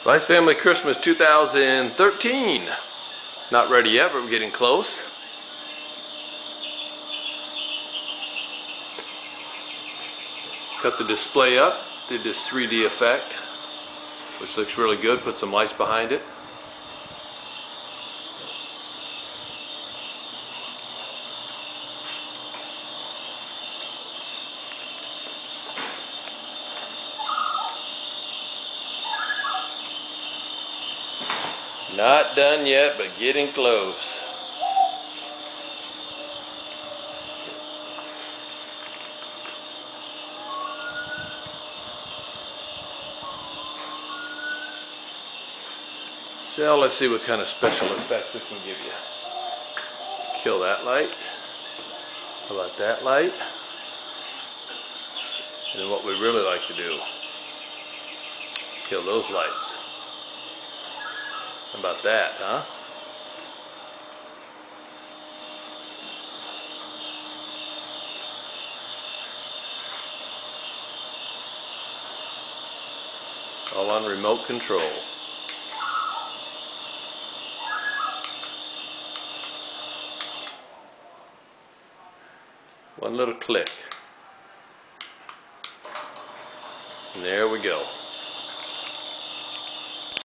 Vice Family Christmas 2013. Not ready yet, but we're getting close. Cut the display up, did this 3D effect, which looks really good, put some lights behind it. Not done yet, but getting close. So let's see what kind of special effect we can give you. Let's kill that light. How about that light? And then what we really like to do, kill those lights. How about that, huh? All on remote control. One little click. And there we go.